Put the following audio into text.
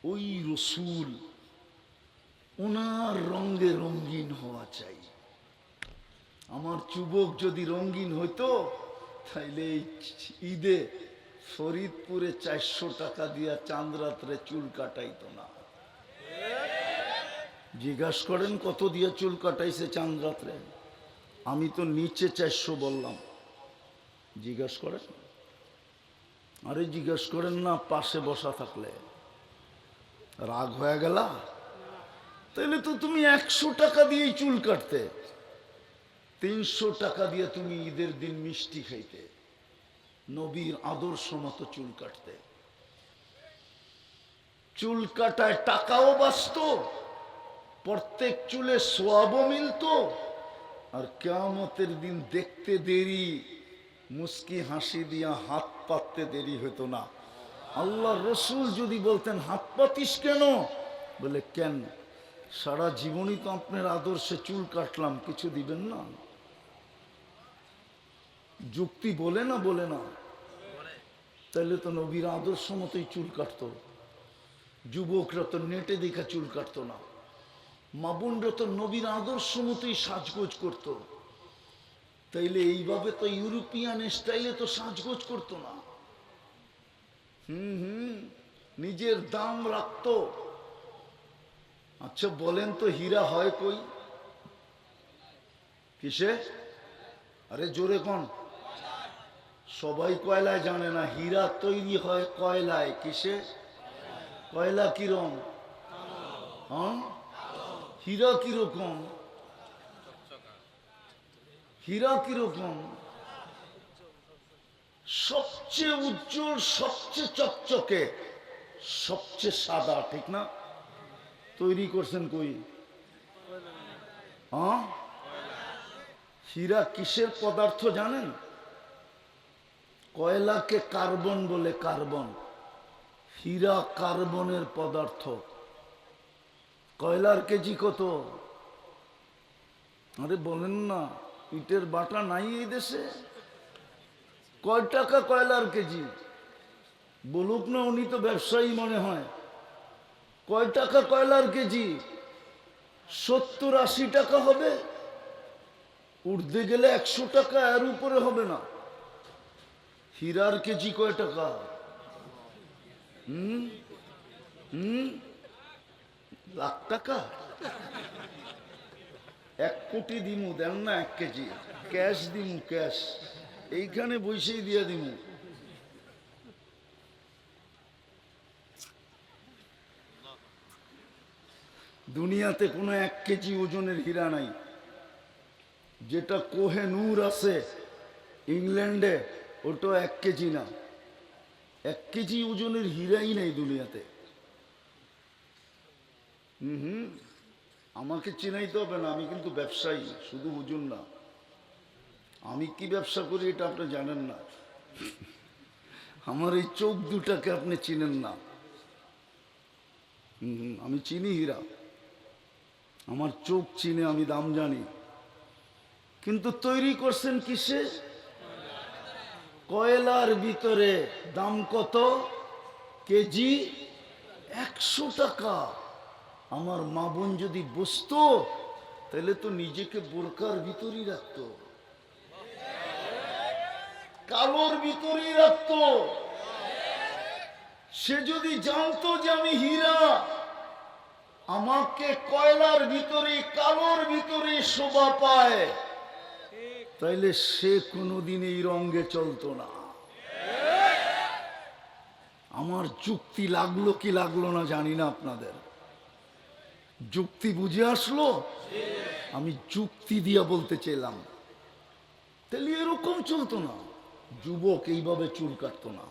ওই রসুল ওনার রঙে রঙিন হওয়া চাই। আমার যুবক যদি রঙিন হইতো তাইলে ঈদে ফরিদপুরে 400 টাকা দিয়া চাঁদ রাত্রে চুল কাটাইতো না। জিজ্ঞাসা করেন কত দিয়ে চুল কাটাইছে চাঁদ রাত্রে? আমি তো নিচে 400 বললাম। জিজ্ঞাসা করেন, আরে জিজ্ঞাসা করেন না। পাশে বসা থাকলে রাগ হয়ে গেল? তাহলে তো তুমি 100 টাকা দিয়েই চুল কাটতে, 300 টাকা দিয়ে তুমি ঈদের দিন মিষ্টি খাইতে, নবীর আদর্শ মতো চুল কাটতে। চুল কাটায় টাকাও বাঁচত, প্রত্যেক চুলে সোয়াবও মিলত, আর কিয়ামতের দিন দেখতে দেরি, মুস্কি হাসি দিয়া হাত পাততে দেরি হতো না। আল্লাহ রসুল যদি বলতেন হাত পাতিস কেন, বলে কেন, সারা জীবনই তো আপনার আদর্শে চুল কাটলাম, কিছু দিবেন না? যুক্তি বলে না? বলে না? তাহলে তো নবীর আদর্শ মতোই চুল কাটতো। যুবকরা তো নেটে দেখা চুল কাটতো না, মা বোনরা তো নবীর আদর্শ মতোই সাজগোজ করত। তাইলে এইভাবে তো ইউরোপিয়ান স্টাইলে তো সাজগোজ করতো না। নিজের দাম রাখতো। আচ্ছা বলেন তো হীরা হয় কই? কিসে? আরে জোরে কোন? সবাই কয়লায় জানে না, হীরা তৈরি হয় কয়লায়। কিসে? কয়লা কিরকম? হ্যাঁ, হীরা কিরকম? হীরা কিরকম? সবচেয়ে উজ্জ্বল, সবচেয়ে চকচকে, সবচেয়ে সাদা, ঠিক না? তৈরি করছেন কই? হ্যাঁ, হীরা কিসের পদার্থ জানেন? কয়লাকে কার্বন বলে, কার্বন। হীরা কার্বনের পদার্থ। কয়লার কেজি কত? আরে বলেন না, ইটের বাটা নাই এই দেশে? কয় টাকা কয়লার কেজি? বলুক না, উনি তো ব্যবসায়ী মনে হয়। কয় টাকা কয়লার কেজি? 70-80 টাকা হবে, উঠতে গেলে 100 টাকা, এর উপরে হবে না। হীরার কেজি কয় টাকা? লাখ টাকা। 1 কোটি দিমু, দেন না 1 কেজি ক্যাশ দিমু, ক্যাশ এইখানে বসেই দিয়ে দিমু। দুনিয়াতে কোনো 1 কেজি ওজনের হীরা নাই। যেটা কোহে নূর আছে ইংল্যান্ডে, ওটা 1 কেজি না। 1 কেজি ওজনের হীরাই নাই দুনিয়াতে। আমাকে চিনাইতে হবে না, আমি কিন্তু ব্যবসায়ী, শুধু হুজুর না। আমি কি ব্যবসা করি এটা আপনি জানেন না। আমার এই চোখ দুটাকে আপনি চিনেন না। আমি চিনি হীরা, আমার চোখ চিনে, আমি দাম জানি। কিন্তু তৈরি করছেন কিসে? কয়লার ভিতরে। দাম কত? কেজি 100 টাকা। আমার মা বোন যদি বুঝতো তাহলে তো নিজেকে বোরকার ভিতরই রাখতো, কালোর ভিতরই রাখতো। সে যদি জানতো যে আমি হীরা, আমাকে কয়লার ভিতরে, কালোর ভিতরে শোভা পায়, তাইলে সে কোনোদিন এই রঙে চলতো না। আমার যুক্তি লাগলো কি লাগলো না জানি না, আপনাদের যুক্তি বুঝে আসলো? আমি যুক্তি দিয়ে বলতে চাইলাম, তাহলে এরকম চলতো না। যুবক এইভাবে চুল কাটতো না।